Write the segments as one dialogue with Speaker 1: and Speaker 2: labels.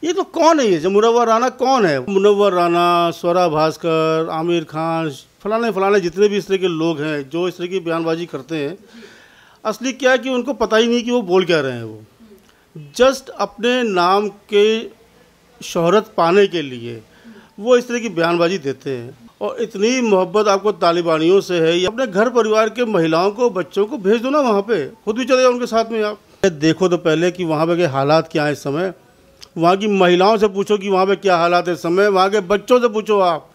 Speaker 1: ये तो कौन है, ये जो मुनव्वर राना कौन है? मुनव्वर राना, स्वरा भास्कर, आमिर खान, फलाने फलाने जितने भी इस तरह के लोग हैं जो इस तरह की बयानबाजी करते हैं, असली क्या है कि उनको पता ही नहीं कि वो बोल क्या रहे हैं। वो जस्ट अपने नाम के शोहरत पाने के लिए वो इस तरह की बयानबाजी देते हैं। और इतनी मोहब्बत आपको तालिबानियों से है, या अपने घर परिवार के महिलाओं को, बच्चों को भेज दो ना वहाँ पे, खुद भी चले जाओ उनके साथ में। आप देखो तो पहले कि वहाँ पे के हालात क्या हैं इस समय। वहाँ की महिलाओं से पूछो कि वहाँ पे क्या हालात है इस समय। वहाँ के बच्चों से पूछो आप,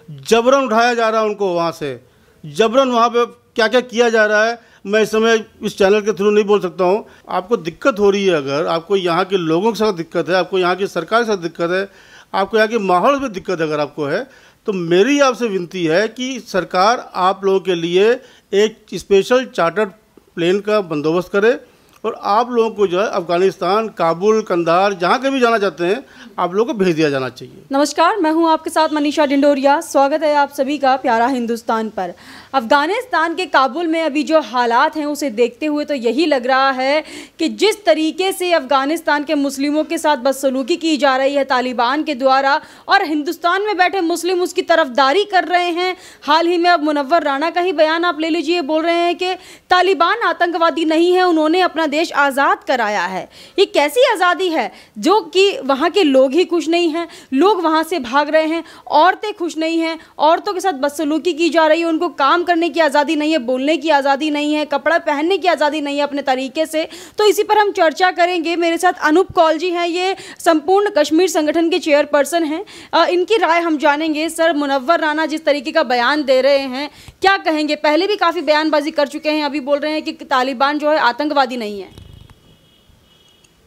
Speaker 1: जबरन उठाया जा रहा है उनको वहाँ से, जबरन वहाँ पे क्या क्या किया जा रहा है। मैं इस समय इस चैनल के थ्रू नहीं बोल सकता हूँ। आपको दिक्कत हो रही है, अगर आपको यहाँ के लोगों के साथ दिक्कत है, आपको यहाँ की सरकार के साथ दिक्कत है, आपको यहाँ के माहौल में दिक्कत अगर आपको है, तो मेरी आपसे विनती है कि सरकार आप लोगों के लिए एक स्पेशल चार्टर्ड प्लेन का बंदोबस्त करे और आप लोगों को जो है अफगानिस्तान, काबुल, कंधार, जहाँ कहीं भी जाना चाहते हैं, आप लोगों को भेज दिया जाना चाहिए।
Speaker 2: नमस्कार, मैं हूं आपके साथ मनीषा डिंडोरिया। स्वागत है आप सभी का प्यारा हिंदुस्तान पर। अफगानिस्तान के काबुल में अभी जो हालात हैं उसे देखते हुए तो यही लग रहा है कि जिस तरीके से अफगानिस्तान के मुस्लिमों के साथ बदसलूकी की जा रही है तालिबान के द्वारा, और हिंदुस्तान में बैठे मुस्लिम उसकी तरफदारी कर रहे हैं। हाल ही में अब मुनव्वर राना का ही बयान आप ले लीजिए, बोल रहे हैं कि तालिबान आतंकवादी नहीं है, उन्होंने अपना देश आज़ाद कराया है। ये कैसी आज़ादी है जो कि वहाँ के लोग ही खुश नहीं हैं, लोग वहाँ से भाग रहे हैं, औरतें खुश नहीं हैं, औरतों के साथ बदसलूकी की जा रही है, उनको काम करने की आज़ादी नहीं है, बोलने की आज़ादी नहीं है, कपड़ा पहनने की आज़ादी नहीं है अपने तरीके से। तो इसी पर हम चर्चा करेंगे। मेरे साथ अनूप कौल जी हैं, ये संपूर्ण कश्मीर संगठन के चेयरपर्सन हैं। इनकी राय हम जानेंगे। सर, मुनव्वर राना जिस तरीके का बयान दे रहे हैं, क्या कहेंगे? पहले भी काफ़ी बयानबाजी कर चुके हैं, अभी बोल रहे हैं कि तालिबान जो है आतंकवादी नहीं है।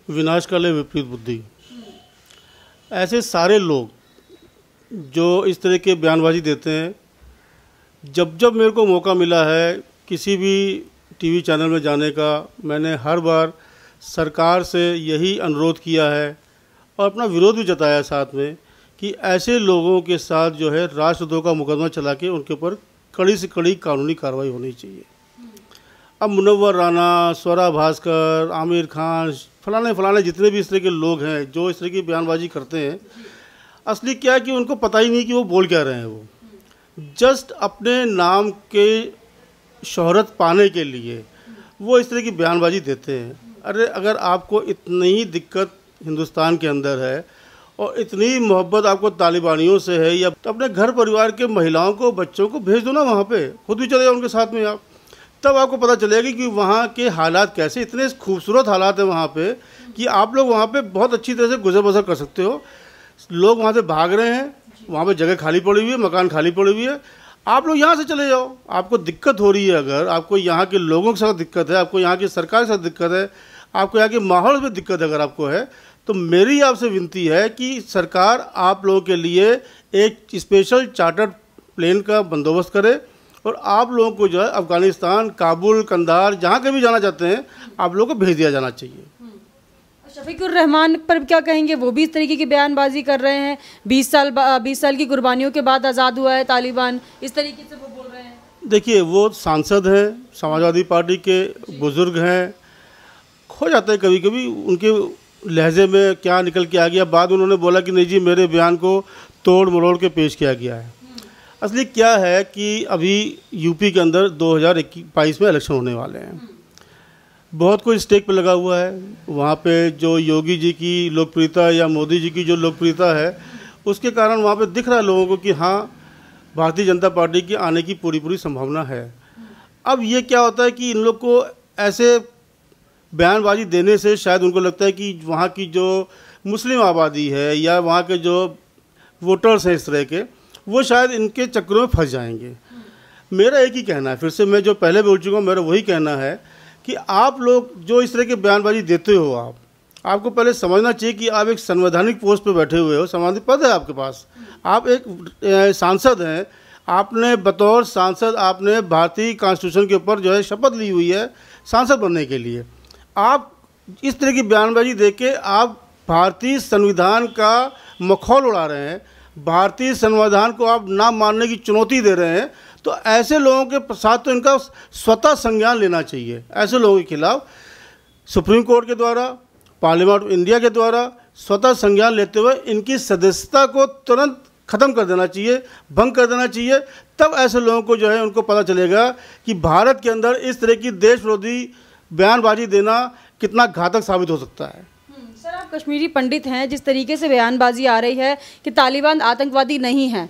Speaker 1: विनाश काले विपरीत बुद्धि, ऐसे सारे लोग जो इस तरह के बयानबाजी देते हैं, जब जब मेरे को मौका मिला है किसी भी टीवी चैनल में जाने का, मैंने हर बार सरकार से यही अनुरोध किया है और अपना विरोध भी जताया साथ में कि ऐसे लोगों के साथ जो है राष्ट्रद्रोह का मुकदमा चला के उनके ऊपर कड़ी से कड़ी कानूनी कार्रवाई होनी चाहिए। अब मुनव्वर राना, स्वरा भास्कर, आमिर खान, फलाने फलाने जितने भी इस तरह के लोग हैं जो इस तरह की बयानबाजी करते हैं, असली क्या है कि उनको पता ही नहीं कि वो बोल क्या रहे हैं। वो जस्ट अपने नाम के शोहरत पाने के लिए वो इस तरह की बयानबाजी देते हैं। अरे अगर आपको इतनी ही दिक्कत हिंदुस्तान के अंदर है और इतनी मोहब्बत आपको तालिबानियों से है, या तो अपने घर परिवार के महिलाओं को, बच्चों को भेज दो ना वहाँ पे, खुद भी चले जाओ उनके साथ में। आप तब आपको पता चलेगा कि वहाँ के हालात कैसे, इतने खूबसूरत हालात हैं वहाँ पे कि आप लोग वहाँ पे बहुत अच्छी तरह से गुजर बसर कर सकते हो। लोग वहाँ से भाग रहे हैं, वहाँ पे जगह खाली पड़ी हुई है, मकान खाली पड़ी हुई है, आप लोग यहाँ से चले जाओ। आपको दिक्कत हो रही है, अगर आपको यहाँ के लोगों के साथ दिक्कत है, आपको यहाँ की सरकार के साथ दिक्कत है, आपको यहाँ के माहौल में दिक्कत अगर आपको है, तो मेरी आपसे विनती है कि सरकार आप लोगों के लिए एक स्पेशल चार्टर्ड प्लेन का बंदोबस्त करे और आप लोगों को जो है अफगानिस्तान, काबुल, कंधार, जहाँ कहीं भी जाना चाहते हैं, आप लोगों को भेज दिया जाना चाहिए।
Speaker 2: शफीकुर रहमान पर क्या कहेंगे? वो भी इस तरीके की बयानबाजी कर रहे हैं। 20 साल की कुर्बानियों के बाद आज़ाद हुआ है तालिबान, इस तरीके से वो बोल रहे हैं।
Speaker 1: देखिए, वो सांसद हैं, समाजवादी पार्टी के बुजुर्ग हैं, खो जाता है कभी कभी उनके लहजे में क्या निकल के आ गया। बाद उन्होंने बोला कि नहीं जी, मेरे बयान को तोड़ मरोड़ के पेश किया गया है। असली क्या है कि अभी यूपी के अंदर 2022 में इलेक्शन होने वाले हैं, बहुत कोई स्टेक पे लगा हुआ है। वहाँ पे जो योगी जी की लोकप्रियता या मोदी जी की जो लोकप्रियता है, उसके कारण वहाँ पे दिख रहा है लोगों को कि हाँ, भारतीय जनता पार्टी के आने की पूरी संभावना है। अब ये क्या होता है कि इन लोग को ऐसे बयानबाजी देने से शायद उनको लगता है कि वहाँ की जो मुस्लिम आबादी है या वहाँ के जो वोटर्स हैं इस तरह के, वो शायद इनके चक्करों में फंस जाएंगे। मेरा एक ही कहना है, फिर से मैं जो पहले बोल चुका हूँ, मेरा वही कहना है कि आप लोग जो इस तरह के बयानबाजी देते हो, आपको पहले समझना चाहिए कि आप एक संवैधानिक पोस्ट पे बैठे हुए हो, संवैधानिक पद है आपके पास, आप एक सांसद हैं, आपने बतौर सांसद आपने भारतीय कॉन्स्टिट्यूशन के ऊपर जो है शपथ ली हुई है सांसद बनने के लिए। आप इस तरह की बयानबाजी दे के आप भारतीय संविधान का मखौल उड़ा रहे हैं, भारतीय संविधान को आप ना मानने की चुनौती दे रहे हैं। तो ऐसे लोगों के साथ तो इनका स्वतः संज्ञान लेना चाहिए। ऐसे लोगों के खिलाफ सुप्रीम कोर्ट के द्वारा, पार्लियामेंट ऑफ इंडिया के द्वारा स्वतः संज्ञान लेते हुए इनकी सदस्यता को तुरंत ख़त्म कर देना चाहिए, भंग कर देना चाहिए। तब ऐसे लोगों को जो है उनको पता चलेगा कि भारत के अंदर इस तरह की देश विरोधी बयानबाजी देना कितना घातक साबित हो सकता है।
Speaker 2: सर, आप कश्मीरी पंडित हैं, जिस तरीके से बयानबाजी आ रही है कि तालिबान आतंकवादी नहीं हैं,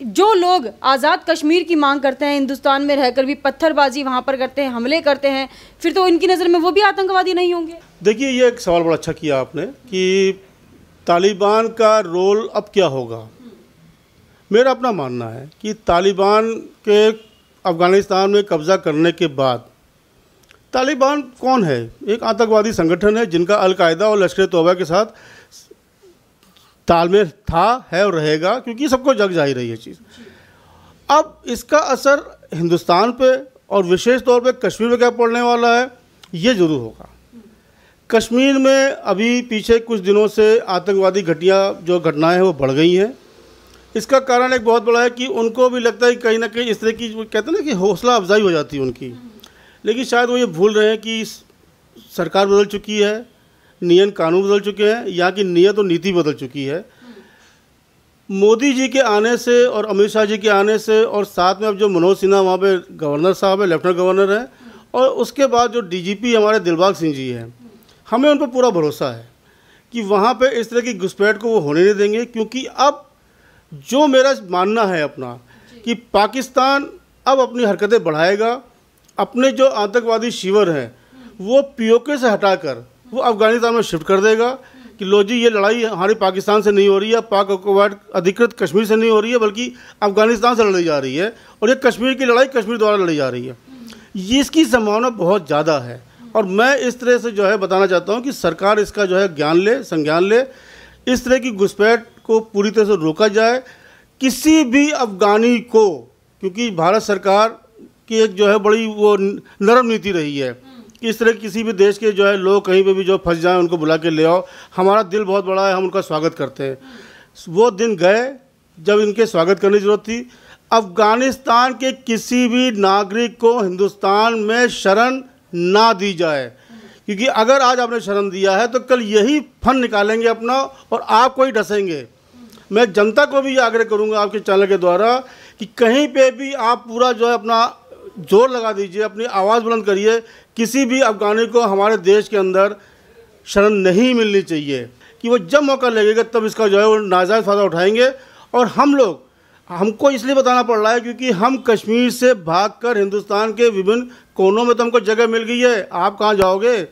Speaker 2: जो लोग आज़ाद कश्मीर की मांग करते हैं, हिंदुस्तान में रहकर भी पत्थरबाजी वहाँ पर करते हैं, हमले करते हैं, फिर तो इनकी नज़र में वो भी आतंकवादी नहीं होंगे?
Speaker 1: देखिए, ये एक सवाल बड़ा अच्छा किया आपने कि तालिबान का रोल अब क्या होगा। मेरा अपना मानना है कि तालिबान के अफ़गानिस्तान में कब्ज़ा करने के बाद तालिबान कौन है? एक आतंकवादी संगठन है जिनका अल-कायदा और लश्कर तौबा के साथ तालमेल था, है और रहेगा, क्योंकि सबको जग जाहिर है ये चीज़। अब इसका असर हिंदुस्तान पे और विशेष तौर पे कश्मीर में क्या पड़ने वाला है, ये ज़रूर होगा। कश्मीर में अभी पीछे कुछ दिनों से आतंकवादी घटनाएं हैं वो बढ़ गई हैं। इसका कारण एक बहुत बड़ा है कि उनको भी लगता है कि कहीं ना कहीं इस तरह की, कहते हैं ना कि हौसला अफजाई हो जाती है उनकी, लेकिन शायद वो ये भूल रहे हैं कि सरकार बदल चुकी है, नियम कानून बदल चुके हैं, यहाँ की नीयत और नीति बदल चुकी है। मोदी जी के आने से और अमित शाह जी के आने से, और साथ में अब जो मनोज सिन्हा वहाँ पे गवर्नर साहब है, लेफ्टिनेंट गवर्नर है, और उसके बाद जो डीजीपी हमारे दिलबाग सिंह जी हैं, हमें उन पर पूरा भरोसा है कि वहाँ पे इस तरह की घुसपैठ को वो होने नहीं देंगे। क्योंकि अब जो मेरा मानना है अपना कि पाकिस्तान अब अपनी हरकतें बढ़ाएगा, अपने जो आतंकवादी शिविर हैं वो पीओके से हटाकर वो अफ़गानिस्तान में शिफ्ट कर देगा कि लो जी, ये लड़ाई हमारी पाकिस्तान से नहीं हो रही है, पाक ऑक्युपाइड अधिकृत कश्मीर से नहीं हो रही है, बल्कि अफ़गानिस्तान से लड़ी जा रही है, और ये कश्मीर की लड़ाई कश्मीर द्वारा लड़ी जा रही है। ये इसकी संभावना बहुत ज़्यादा है, और मैं इस तरह से जो है बताना चाहता हूँ कि सरकार इसका जो है ज्ञान ले, संज्ञान ले, इस तरह की घुसपैठ को पूरी तरह से रोका जाए। किसी भी अफ़गानी को, क्योंकि भारत सरकार की एक जो है बड़ी वो नरम नीति रही है कि इस तरह किसी भी देश के जो है लोग कहीं पे भी जो फंस जाएं उनको बुला के ले आओ, हमारा दिल बहुत बड़ा है, हम उनका स्वागत करते हैं। वो दिन गए जब इनके स्वागत करने की ज़रूरत थी। अफ़गानिस्तान के किसी भी नागरिक को हिंदुस्तान में शरण ना दी जाए, क्योंकि अगर आज आपने शरण दिया है तो कल यही फन निकालेंगे अपना और आपको ही डसेंगे। मैं जनता को भी आग्रह करूंगा आपके चैनल के द्वारा कि कहीं पे भी आप पूरा जो है अपना जोर लगा दीजिए, अपनी आवाज़ बुलंद करिए, किसी भी अफ़गानी को हमारे देश के अंदर शरण नहीं मिलनी चाहिए, कि वो जब मौका लगेगा तब इसका जो है वो नाजायज़ फ़ायदा उठाएंगे। और हमको इसलिए बताना पड़ रहा है क्योंकि हम कश्मीर से भागकर हिंदुस्तान के विभिन्न कोनों में तो हमको जगह मिल गई है। आप कहाँ जाओगे?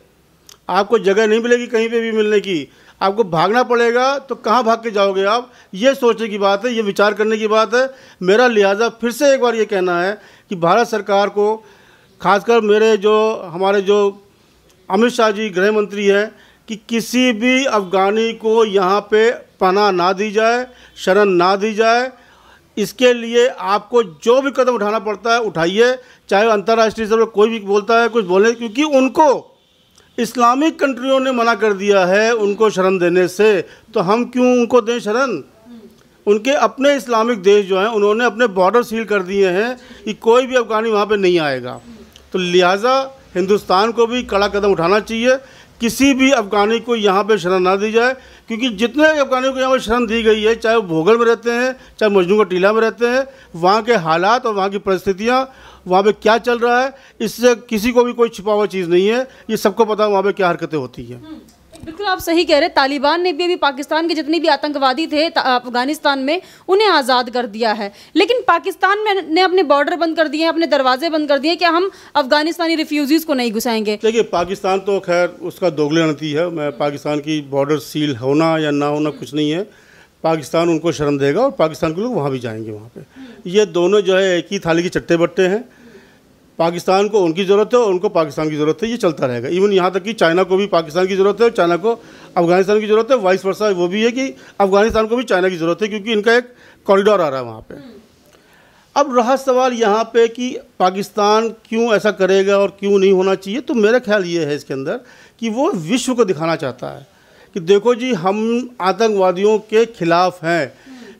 Speaker 1: आपको जगह नहीं मिलेगी कहीं पे भी मिलने की, आपको भागना पड़ेगा। तो कहाँ भाग के जाओगे आप? ये सोचने की बात है, ये विचार करने की बात है। मेरा लिहाजा फिर से एक बार ये कहना है कि भारत सरकार को, खासकर हमारे जो अमित शाह जी गृह मंत्री हैं, कि किसी भी अफ़गानी को यहाँ पे पनाह ना दी जाए, शरण ना दी जाए। इसके लिए आपको जो भी कदम उठाना पड़ता है उठाइए, चाहे अंतर्राष्ट्रीय स्तर पर कोई भी बोलता है कुछ बोले, क्योंकि उनको इस्लामिक कंट्रियों ने मना कर दिया है उनको शरण देने से, तो हम क्यों उनको दें शरण? उनके अपने इस्लामिक देश जो हैं उन्होंने अपने बॉर्डर सील कर दिए हैं कि कोई भी अफ़गानी वहाँ पे नहीं आएगा। तो लिहाजा हिंदुस्तान को भी कड़ा कदम उठाना चाहिए, किसी भी अफ़गानी को यहाँ पे शरण ना दी जाए। क्योंकि जितने अफ़गानियों को यहाँ पर शरण दी गई है, चाहे वो भोगल में रहते हैं, चाहे मजनू का टीला में रहते हैं, वहाँ के हालात और वहाँ की परिस्थितियाँ, वहाँ पे क्या चल रहा है, इससे किसी को भी कोई छिपा हुआ चीज़ नहीं है। ये सबको पता है वहाँ पे क्या हरकतें होती हैं।
Speaker 2: बिल्कुल आप सही कह रहे हैं। तालिबान ने भी अभी पाकिस्तान के जितने भी आतंकवादी थे अफगानिस्तान में, उन्हें आज़ाद कर दिया है, लेकिन पाकिस्तान ने अपने बॉर्डर बंद कर दिए हैं, अपने दरवाजे बंद कर दिए हैं। क्या हम अफगानिस्तानी रिफ्यूजीज़ को नहीं घुसाएंगे?
Speaker 1: देखिए, पाकिस्तान तो खैर उसका दोगले नीति है। मैं पाकिस्तान की बॉर्डर सील होना या ना होना कुछ नहीं है। पाकिस्तान उनको शरण देगा और पाकिस्तान के लोग वहाँ भी जाएंगे। वहाँ पे ये दोनों जो है एक ही थाली के चट्टे बट्टे हैं। पाकिस्तान को उनकी ज़रूरत है और उनको पाकिस्तान की ज़रूरत है, ये चलता रहेगा। इवन यहाँ तक कि चाइना को भी पाकिस्तान की ज़रूरत है और चाइना को अफगानिस्तान की ज़रूरत है, वाइस वर्सा वो भी है कि अफगानिस्तान को भी चाइना की ज़रूरत है, क्योंकि इनका एक कॉरिडोर आ रहा है वहाँ पे। अब रहा सवाल यहाँ पे कि पाकिस्तान क्यों ऐसा करेगा और क्यों नहीं होना चाहिए, तो मेरा ख्याल ये है इसके अंदर कि वो विश्व को दिखाना चाहता है कि देखो जी, हम आतंकवादियों के खिलाफ हैं,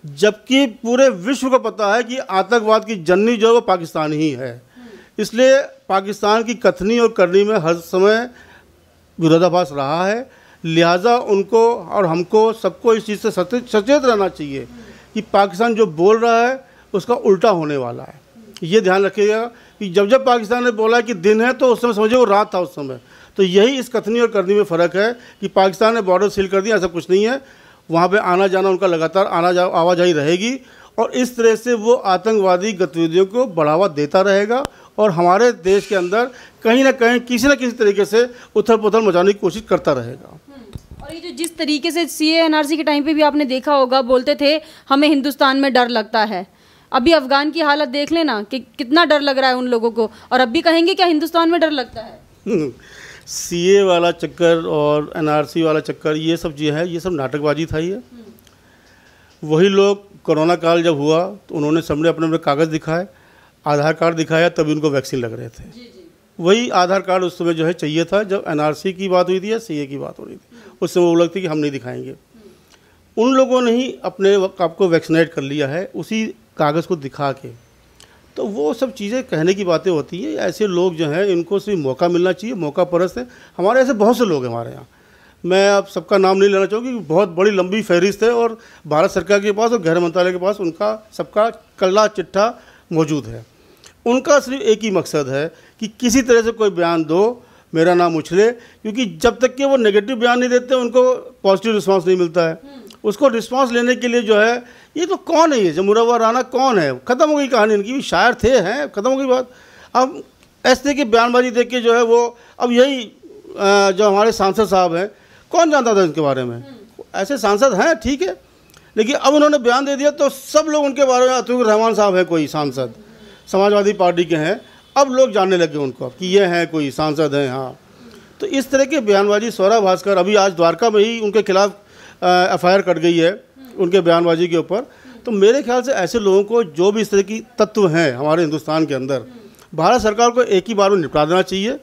Speaker 1: जबकि पूरे विश्व को पता है कि आतंकवाद की जननी जो है वो पाकिस्तान ही है। इसलिए पाकिस्तान की कथनी और करनी में हर समय विरोधाभास रहा है, लिहाजा उनको और हमको सबको इस चीज़ से सचेत रहना चाहिए कि पाकिस्तान जो बोल रहा है उसका उल्टा होने वाला है। ये ध्यान रखिएगा कि जब जब पाकिस्तान ने बोला कि दिन है तो उस समय समझिए वो रात था उस समय। तो यही इस कथनी और करनी में फ़र्क है कि पाकिस्तान ने बॉर्डर सील कर दिया, ऐसा कुछ नहीं है। वहाँ पे आना जाना उनका लगातार आवाजाही रहेगी और इस तरह से वो आतंकवादी गतिविधियों को बढ़ावा देता रहेगा और हमारे देश के अंदर कहीं ना कहीं किसी न किसी तरीके से उथल पुथल मचाने की कोशिश करता रहेगा।
Speaker 2: और ये जो जिस तरीके से सीए एनआरसी के टाइम पे भी आपने देखा होगा, बोलते थे हमें हिंदुस्तान में डर लगता है। अभी अफगान की हालत देख लेना कि कितना डर लग रहा है उन लोगों को, और अब भी कहेंगे क्या हिंदुस्तान में डर लगता है।
Speaker 1: सीए वाला चक्कर और एनआरसी वाला चक्कर ये सब जो है ये सब नाटकबाजी था। ये वही लोग कोरोना काल जब हुआ तो उन्होंने सबने अपने अपने कागज़ दिखाए, आधार कार्ड दिखाया, तभी उनको वैक्सीन लग रहे थे। वही आधार कार्ड उस समय जो है चाहिए था जब एनआरसी की बात हुई थी या सीए की बात हो रही थी। उस समय वो लोग थे कि हम नहीं दिखाएंगे। उन लोगों ने ही अपने आपको वैक्सीनेट कर लिया है उसी कागज़ को दिखा के। तो वो सब चीज़ें कहने की बातें होती हैं। ऐसे लोग जो हैं इनको सिर्फ मौका मिलना चाहिए, मौका परस्त है। हमारे ऐसे बहुत से लोग हैं हमारे यहाँ, मैं अब सबका नाम नहीं लेना चाहूँगी, बहुत बड़ी लंबी फहरिस्त है और भारत सरकार के पास और गृह मंत्रालय के पास उनका सबका कल्ला चिट्ठा मौजूद है। उनका सिर्फ एक ही मकसद है कि किसी तरह से कोई बयान दो, मेरा नाम उछले, क्योंकि जब तक कि वो नेगेटिव बयान नहीं देते उनको पॉजिटिव रिस्पांस नहीं मिलता है। उसको रिस्पांस लेने के लिए जो है ये तो कौन है, ये जमुरावर राणा कौन है, ख़त्म हो गई कहानी इनकी। शायर थे हैं, ख़त्म हो गई बात। अब ऐसे की बयानबाजी देख के जो है वो अब यही जो हमारे सांसद साहब हैं, कौन जानता था इनके बारे में। ऐसे सांसद हैं ठीक है, लेकिन अब उन्होंने बयान दे दिया तो सब लोग उनके बारे में, अतुल रहमान साहब हैं कोई सांसद, समाजवादी पार्टी के हैं, अब लोग जानने लगे उनको कि ये हैं कोई सांसद हैं। हाँ, तो इस तरह के बयानबाजी स्वरा भास्कर, अभी आज द्वारका में ही उनके खिलाफ एफआईआर कट गई है उनके बयानबाजी के ऊपर। तो मेरे ख्याल से ऐसे लोगों को जो भी इस तरह की तत्व हैं हमारे हिंदुस्तान के अंदर, भारत सरकार को एक ही बार में निपटा देना चाहिए।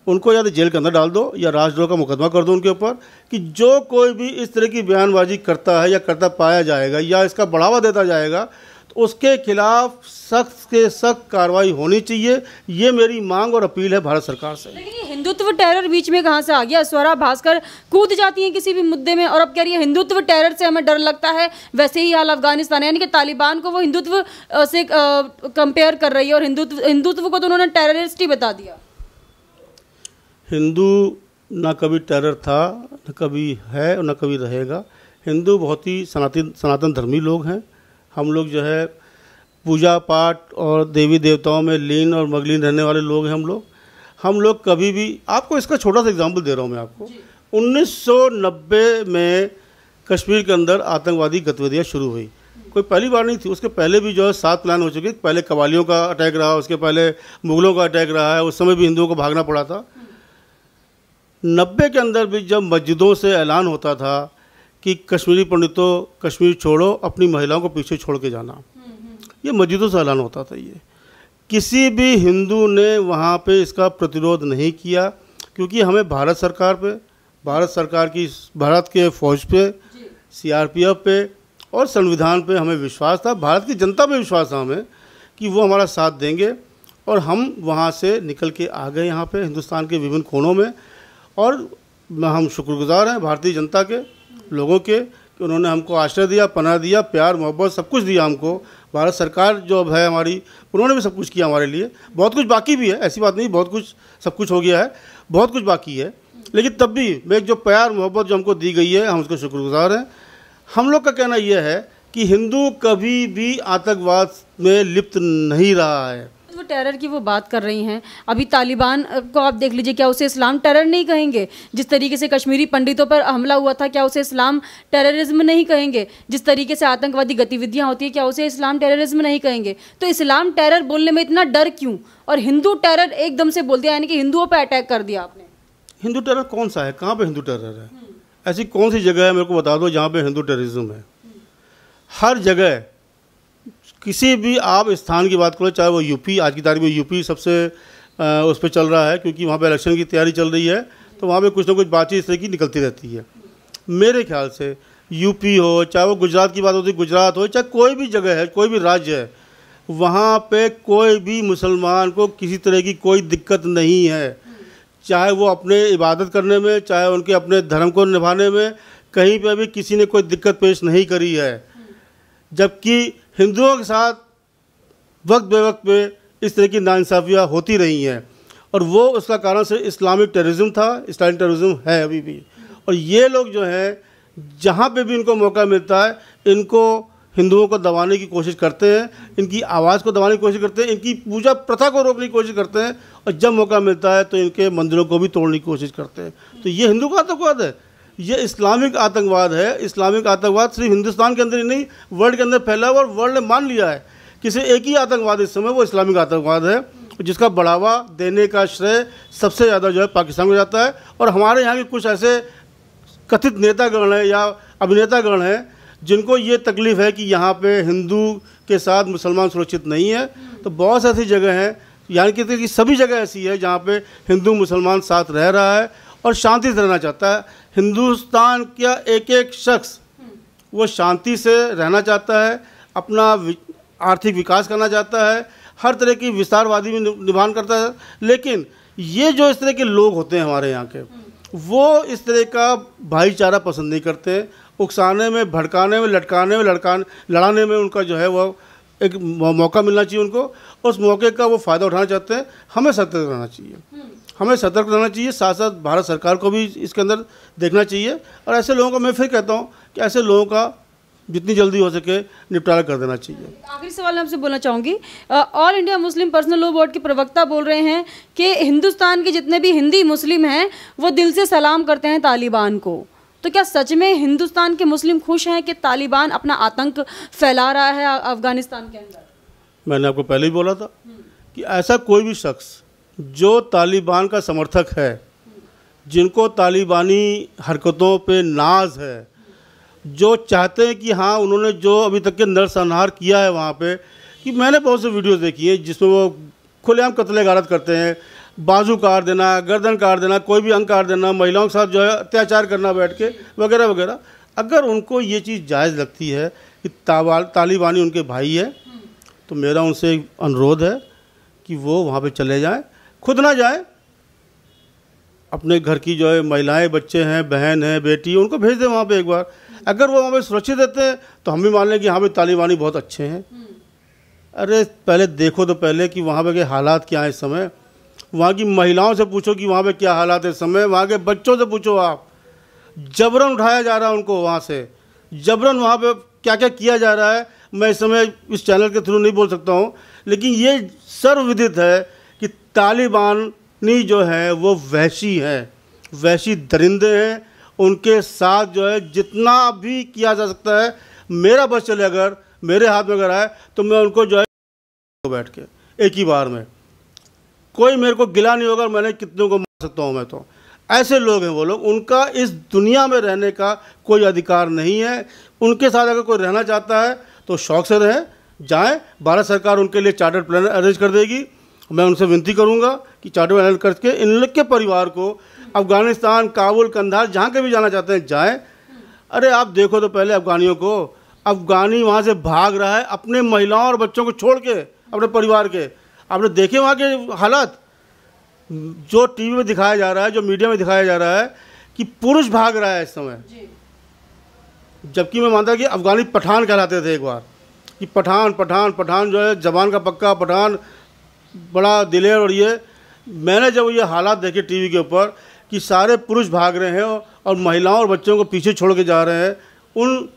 Speaker 1: उनको या तो जेल के अंदर डाल दो या राजद्रोह का मुकदमा कर दो उनके ऊपर, कि जो कोई भी इस तरह की बयानबाजी करता है या करता पाया जाएगा या इसका बढ़ावा देता जाएगा तो उसके खिलाफ सख्त से सख्त कार्रवाई होनी चाहिए। ये मेरी मांग और अपील है भारत सरकार से।
Speaker 2: लेकिन ये हिंदुत्व टेरर बीच में कहाँ से आ गया? स्वरा भास्कर कूद जाती हैं किसी भी मुद्दे में और अब कह रही है हिंदुत्व टेरर से हमें डर लगता है। वैसे ही हाल अफगानिस्तान है, यानी कि तालिबान को वो हिंदुत्व से कंपेयर कर रही है और हिंदुत्व को तो उन्होंने टेररिस्ट ही बता दिया।
Speaker 1: हिंदू ना कभी टेरर था, न कभी है और न कभी रहेगा। हिंदू बहुत ही सनातन धर्मी लोग हैं। हम लोग जो है पूजा पाठ और देवी देवताओं में लीन और मगलीन रहने वाले लोग हैं हम लोग कभी भी, आपको इसका छोटा सा एग्जांपल दे रहा हूँ मैं आपको। 1990 में कश्मीर के अंदर आतंकवादी गतिविधियाँ शुरू हुई, कोई पहली बार नहीं थी। उसके पहले भी जो है 7 प्लान हो चुके। पहले कबालियों का अटैक रहा, उसके पहले मुग़लों का अटैक रहा है, उस समय भी हिंदुओं को भागना पड़ा था। 90 के अंदर भी जब मस्जिदों से ऐलान होता था कि कश्मीरी पंडितों कश्मीर छोड़ो, अपनी महिलाओं को पीछे छोड़ के जाना, ये मस्जिदों से ऐलान होता था। ये किसी भी हिंदू ने वहाँ पे इसका प्रतिरोध नहीं किया, क्योंकि हमें भारत सरकार पे, भारत सरकार की, भारत के फ़ौज पे, सीआरपीएफ पे और संविधान पे हमें विश्वास था। भारत की जनता पे विश्वास था हमें कि वो हमारा साथ देंगे और हम वहाँ से निकल के आ गए यहाँ पे हिंदुस्तान के विभिन्न कोनों में। और हम शुक्रगुजार हैं भारतीय जनता के, लोगों के, कि उन्होंने हमको आश्रय दिया, पनाह दिया, प्यार मोहब्बत सब कुछ दिया हमको। भारत सरकार जो अब है हमारी, उन्होंने भी सब कुछ किया हमारे लिए। बहुत कुछ बाकी भी है, ऐसी बात नहीं, बहुत कुछ सब कुछ हो गया है, बहुत कुछ बाकी है, लेकिन तब भी मैं जो प्यार मोहब्बत जो हमको दी गई है हम उसके शुक्रगुजार हैं। हम लोग का कहना यह है कि हिंदू कभी भी आतंकवाद में लिप्त नहीं रहा है।
Speaker 2: वो टेरर की वो बात कर रही हैं, अभी तालिबान को आप देख लीजिए, क्या उसे इस्लाम टेरर नहीं कहेंगे? जिस तरीके से कश्मीरी पंडितों पर हमला हुआ था, क्या उसे इस्लाम टेररिज्म नहीं कहेंगे? जिस तरीके से आतंकवादी गतिविधियां होती है, क्या उसे इस्लाम टेररिज्म नहीं कहेंगे? तो इस्लाम टेरर बोलने में इतना डर क्यों? और हिंदू टेरर एकदम से बोल दिया, यानी कि हिंदुओं पर अटैक कर दिया आपने।
Speaker 1: हिंदू टेरर कौन सा है? कहाँ पे हिंदू टेरर है? ऐसी कौन सी जगह है मेरे को बता दो जहाँ पे हिंदू टेररिज्म है? हर जगह, किसी भी आप स्थान की बात करो, चाहे वो यूपी, आज की तारीख में यूपी सबसे उस पर चल रहा है, क्योंकि वहाँ पे इलेक्शन की तैयारी चल रही है, तो वहाँ पे कुछ ना कुछ बातचीत इस तरह की निकलती रहती है। मेरे ख्याल से यूपी हो, चाहे वो गुजरात की बात होती है, गुजरात हो, चाहे कोई भी जगह है, कोई भी राज्य है, वहाँ पे कोई भी मुसलमान को किसी तरह की कोई दिक्कत नहीं है। चाहे वो अपने इबादत करने में, चाहे उनके अपने धर्म को निभाने में, कहीं पे भी किसी ने कोई दिक्कत पेश नहीं करी है। जबकि हिंदुओं के साथ वक्त बे वक्त पे इस तरह की नाइंसाफ़ियाँ होती रही हैं, और वो उसका कारण से इस्लामिक टेररिज्म था, इस्लामिक टेररिज्म है अभी भी। और ये लोग जो हैं, जहाँ पे भी इनको मौका मिलता है, इनको हिंदुओं को दबाने की कोशिश करते हैं, इनकी आवाज़ को दबाने की कोशिश करते हैं, इनकी पूजा प्रथा को रोकने की कोशिश करते हैं, और जब मौका मिलता है तो इनके मंदिरों को भी तोड़ने की कोशिश करते हैं। तो ये हिंदू का आतंकवाद है, ये इस्लामिक आतंकवाद है। इस्लामिक आतंकवाद सिर्फ हिंदुस्तान के अंदर ही नहीं, वर्ल्ड के अंदर फैला हुआ, और वर्ल्ड ने मान लिया है कि सिर्फ एक ही आतंकवाद इस समय, वो इस्लामिक आतंकवाद है, जिसका बढ़ावा देने का श्रेय सबसे ज़्यादा जो है पाकिस्तान को जाता है। और हमारे यहाँ के कुछ ऐसे कथित नेतागण हैं या अभिनेतागण हैं जिनको ये तकलीफ़ है कि यहाँ पे हिंदू के साथ मुसलमान सुरक्षित नहीं है। तो बहुत ऐसी जगह हैं, यानी कि सभी जगह ऐसी है जहाँ पे हिंदू मुसलमान साथ रह रहा है और शांति से रहना चाहता है। हिंदुस्तान का एक एक शख्स वो शांति से रहना चाहता है, अपना आर्थिक विकास करना चाहता है, हर तरह की विस्तारवादी में निभान करता है। लेकिन ये जो इस तरह के लोग होते हैं हमारे यहाँ के, वो इस तरह का भाईचारा पसंद नहीं करते। उकसाने में, भड़काने में, लटकाने में, लड़ाने में उनका जो है वो एक मौका मिलना चाहिए उनको, उस मौके का वो फ़ायदा उठाना चाहते हैं। हमें सतर्क रहना चाहिए, हमें सतर्क रहना चाहिए। साथ साथ भारत सरकार को भी इसके अंदर देखना चाहिए, और ऐसे लोगों का मैं फिर कहता हूँ कि ऐसे लोगों का जितनी जल्दी हो सके निपटारा कर देना चाहिए।
Speaker 2: आखिरी सवाल मैं आपसे बोलना चाहूँगी, all India Muslim personal law board के प्रवक्ता बोल रहे हैं कि हिंदुस्तान के जितने भी हिंदी मुस्लिम हैं वो दिल से सलाम करते हैं तालिबान को। तो क्या सच में हिंदुस्तान के मुस्लिम खुश हैं कि तालिबान अपना आतंक फैला रहा है अफगानिस्तान के अंदर?
Speaker 1: मैंने आपको पहले ही बोला था कि ऐसा कोई भी शख्स जो तालिबान का समर्थक है, जिनको तालिबानी हरकतों पे नाज है, जो चाहते हैं कि हाँ उन्होंने जो अभी तक के नरसंहार किया है वहाँ पे, कि मैंने बहुत से वीडियोस देखी है जिसमें वो खुलेआम कत्ले गारत करते हैं, बाजू काट देना, गर्दन काट देना, कोई भी अंग काट देना, महिलाओं के साथ जो है अत्याचार करना बैठ के, वगैरह वगैरह। अगर उनको ये चीज़ जायज़ लगती है कि तालिबानी उनके भाई है, तो मेरा उनसे अनुरोध है कि वो वहाँ पे चले जाएं, खुद ना जाएं, अपने घर की जो है महिलाएं, बच्चे हैं, बहन हैं, बेटी, उनको भेज दें वहाँ पे एक बार। अगर वो वहाँ पे सुरक्षित रहते हैं तो हम भी मान लें कि यहाँ पे तालिबानी बहुत अच्छे हैं। अरे पहले देखो तो पहले कि वहाँ पे के हालात क्या हैं इस समय। वहाँ की महिलाओं से पूछो कि वहाँ पे क्या हालात है इस समय, वहाँ के बच्चों से पूछो आप, जबरन उठाया जा रहा है उनको वहाँ से, जबरन वहाँ पे क्या क्या किया जा रहा है। मैं इस समय इस चैनल के थ्रू नहीं बोल सकता हूँ, लेकिन ये सर्वविदित है कि तालिबानी जो है वो वहशी हैं, वहशी दरिंदे हैं। उनके साथ जो है जितना भी किया जा सकता है, मेरा बस चले, अगर मेरे हाथ में अगर आए तो मैं उनको जो है बैठ के एक ही बार में, कोई मेरे को गिला नहीं होगा, मैंने कितनों को मार सकता हूँ मैं। तो ऐसे लोग हैं वो लोग, उनका इस दुनिया में रहने का कोई अधिकार नहीं है। उनके साथ अगर कोई रहना चाहता है तो शौक से रहें, जाएं। भारत सरकार उनके लिए चार्टर्ड प्लान अरेंज कर देगी। मैं उनसे विनती करूंगा कि चार्टर्ड प्लान करके इन लोग के परिवार को अफ़गानिस्तान, काबुल, कंधार, जहाँ के भी जाना चाहते हैं जाएं। अरे आप देखो तो पहले अफ़गानियों को, अफ़गानी वहाँ से भाग रहा है अपने महिलाओं और बच्चों को छोड़ के, अपने परिवार के। आपने देखे वहाँ के हालात, जो टीवी में दिखाया जा रहा है, जो मीडिया में दिखाया जा रहा है कि पुरुष भाग रहा है इस समय। जबकि मैं मानता कि अफ़गानी पठान कहलाते थे एक बार, कि पठान पठान पठान जो है जबान का पक्का पठान, बड़ा दिलेर। और ये मैंने जब ये हालात देखे टीवी के ऊपर कि सारे पुरुष भाग रहे हैं और महिलाओं और बच्चों को पीछे छोड़ के जा रहे हैं उन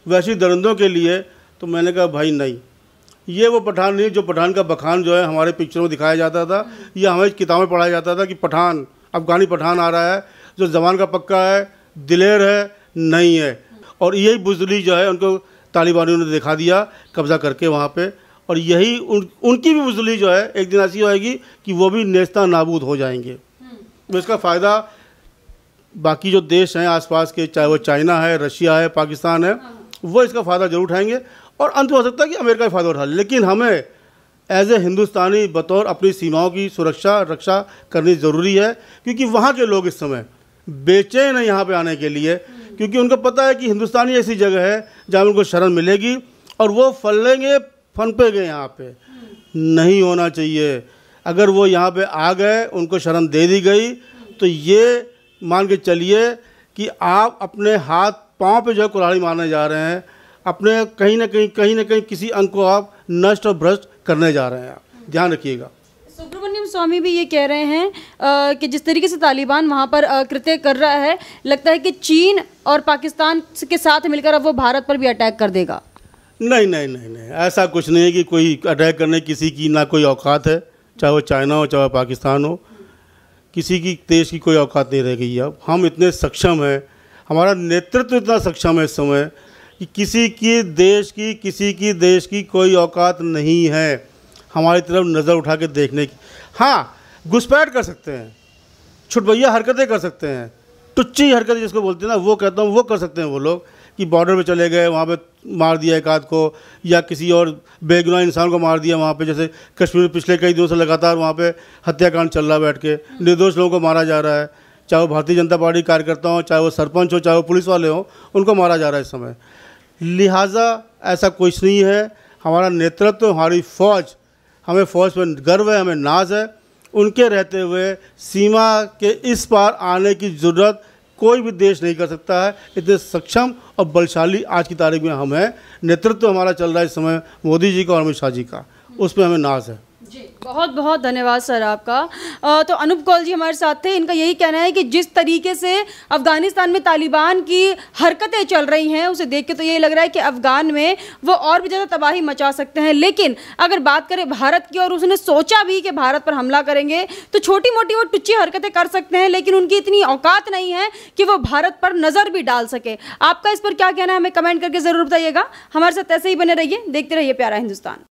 Speaker 1: वैसी दरिंदों के लिए, तो मैंने कहा भाई नहीं, ये वो पठान नहीं जो पठान का बखान जो है हमारे पिक्चरों में दिखाया जाता था, ये हमें किताबें पढ़ाया जाता था कि पठान, अफ़गानी पठान आ रहा है जो ज़बान का पक्का है, दिलेर है, नहीं है। और यही बुज़दिली जो है उनको तालिबानियों ने दिखा दिया कब्ज़ा करके वहाँ पे। और यही उनकी भी बुज़दिली जो है एक दिन ऐसी होएगी कि वो भी नेस्ता नाबूद हो जाएंगे। तो इसका फ़ायदा बाकी जो देश हैं आसपास के, चाहे वो चाइना है, रशिया है, पाकिस्तान है, वो इसका फ़ायदा जरूर उठाएंगे। और अंत में हो सकता है कि अमेरिका भी फ़ायदा उठा ले, लेकिन हमें एज ए हिंदुस्तानी बतौर अपनी सीमाओं की सुरक्षा रक्षा करनी ज़रूरी है, क्योंकि वहाँ के लोग इस समय बेचैन हैं यहाँ पे आने के लिए, क्योंकि उनको पता है कि हिंदुस्तानी ऐसी जगह है जहाँ उनको शरण मिलेगी और वो फलेंगे फनपेंगे। यहाँ पे नहीं होना चाहिए। अगर वो यहाँ पे आ गए, उनको शरण दे दी गई, तो ये मान के चलिए कि आप अपने हाथ पाँव पे जो है कुल्हाड़ी मारने जा रहे हैं, अपने कहीं ना कहीं किसी अंग को आप नष्ट और भ्रष्ट करने जा रहे हैं। आप ध्यान रखिएगा।
Speaker 2: सुब्रमण्यम स्वामी भी ये कह रहे हैं कि जिस तरीके से तालिबान वहाँ पर कृत्य कर रहा है, लगता है कि चीन और पाकिस्तान के साथ मिलकर अब वो भारत पर भी अटैक कर देगा।
Speaker 1: नहीं, ऐसा कुछ नहीं है कि कोई अटैक करने किसी की ना कोई औकात है, चाहे वो चाइना हो चाहे पाकिस्तान हो, किसी की देश की कोई औकात नहीं रह गई। अब हम इतने सक्षम हैं, हमारा नेतृत्व इतना सक्षम है इस समय कि किसी की देश की कोई औकात नहीं है हमारी तरफ नज़र उठा के देखने की। हाँ, घुसपैठ कर सकते हैं, छुटभैया हरकतें कर सकते हैं, टुच्ची हरकतें जिसको बोलते हैं ना, वो कहता हूँ वो कर सकते हैं वो लोग कि बॉर्डर पे चले गए, वहाँ पे मार दिया एक आध को, या किसी और बेगुनाह इंसान को मार दिया वहाँ पे। जैसे कश्मीर में पिछले कई दिनों से लगातार वहाँ पे हत्याकांड चल रहा है, बैठ के निर्दोष लोगों को मारा जा रहा है, चाहे वो भारतीय जनता पार्टी कार्यकर्ता हो, चाहे वो सरपंच हो, चाहे वो पुलिस वाले हों, उनको मारा जा रहा है इस समय। लिहाजा ऐसा कुछ नहीं है। हमारा नेतृत्व, हमारी फ़ौज, हमें फ़ौज पर गर्व है, हमें नाज है। उनके रहते हुए सीमा के इस पार आने की ज़रूरत कोई भी देश नहीं कर सकता है। इतने सक्षम और बलशाली आज की तारीख में हम हैं। नेतृत्व हमारा चल रहा है इस समय मोदी जी का और अमित शाह जी का, उस पर हमें नाज है।
Speaker 2: जी, बहुत बहुत धन्यवाद सर आपका। तो अनूप कौल जी हमारे साथ थे। इनका यही कहना है कि जिस तरीके से अफगानिस्तान में तालिबान की हरकतें चल रही हैं, उसे देख के तो ये लग रहा है कि अफगान में वो और भी ज़्यादा तबाही मचा सकते हैं। लेकिन अगर बात करें भारत की, और उसने सोचा भी कि भारत पर हमला करेंगे, तो छोटी मोटी वो टुच्ची हरकतें कर सकते हैं, लेकिन उनकी इतनी औकात नहीं है कि वो भारत पर नज़र भी डाल सके। आपका इस पर क्या कहना है, हमें कमेंट करके ज़रूर बताइएगा। हमारे साथ ऐसे ही बने रहिए, देखते रहिए प्यारा हिंदुस्तान।